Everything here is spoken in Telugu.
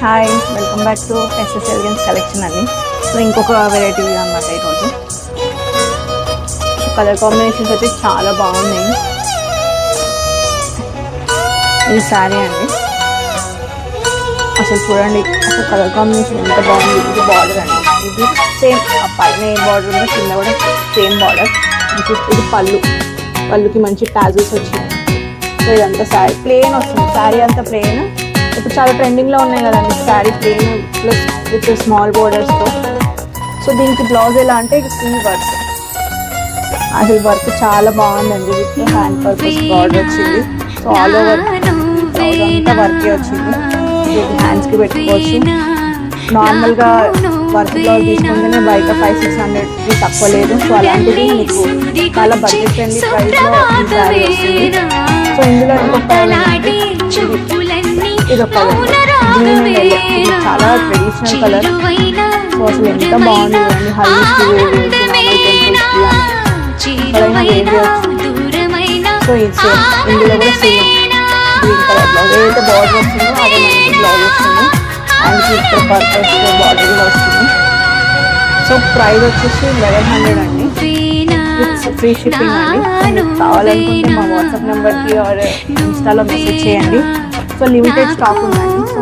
Hi, welcome back to SS elegance collection అండి. సో ఇంకొక వెరైటీ అన్నమాట ఈరోజు. కలర్ కాంబినేషన్స్ అయితే చాలా బాగున్నాయి. ఇది శారీ అండి. అసలు చూడండి, అసలు కలర్ కాంబినేషన్ ఎంత బాగుంది. ఇది బార్డర్ అండి. ఇది సేమ్ పైన ఏ బార్డర్ ఉందో కింద కూడా సేమ్ బార్డర్. ఇది పళ్ళుకి మంచి టాజల్స్ వచ్చినాయి. సో ఇదంతా శారీ ప్లెయిన్ వస్తుంది. శారీ అంతా ప్లెయిన్. ఇప్పుడు చాలా ట్రెండింగ్లో ఉన్నాయి కదండి sari plain plus with small బోర్డర్స్తో. సో దీనికి బ్లౌజ్ ఎలా అంటే ఇది ఫుల్ వర్క్. అసలు వర్క్ చాలా బాగుందండి. విత్ హ్యాండ్ పర్పస్ బార్డర్ వచ్చింది. సో ఆల్ ఓవర్ బ్లౌజ్ అంతా వర్కే వచ్చింది. హ్యాండ్స్కి పెట్టుకోవచ్చు. నార్మల్గా వర్క్ బ్లౌజ్ తీసుకుంటేనే బయట 500-600 తక్కువ లేదు. సో అలాంటిది మీకు చాలా బడ్జెట్ ఫ్రెండ్లీ ప్రైస్లో ఈ శారీ వస్తుంది. సో ఇందులో ఇంకొక ఇది ఒక గ్రీన్ అండ్ ఎల్లో. ఇది చాలా ట్రెడిషనల్ కలర్. సో అసలు ఎంత బాగుంది చూడండి. హల్దీకి సో ఇది సేమ్ ఇందులో కూడా సేమ్ గ్రీన్ కలర్ బ్లౌజ్ ఏదైతే బార్డర్ వస్తుందో అదే మనకి బ్లౌజ్ వస్తుంది. అండ్ ఇక్కడ పర్పస్ బార్డర్ కూడా వస్తుంది. సో ప్రైస్ వచ్చేసి 1100 అండి. విత్ ఫ్రీ షిప్పింగ్ అండి. కావాలనుకుంటే మా వాట్సాప్ నెంబర్కి ఆర్ ఇన్స్టాలో మెసేజ్ చేయండి. సో లిమిటెడ్ స్టాక్ ఉందండి. సో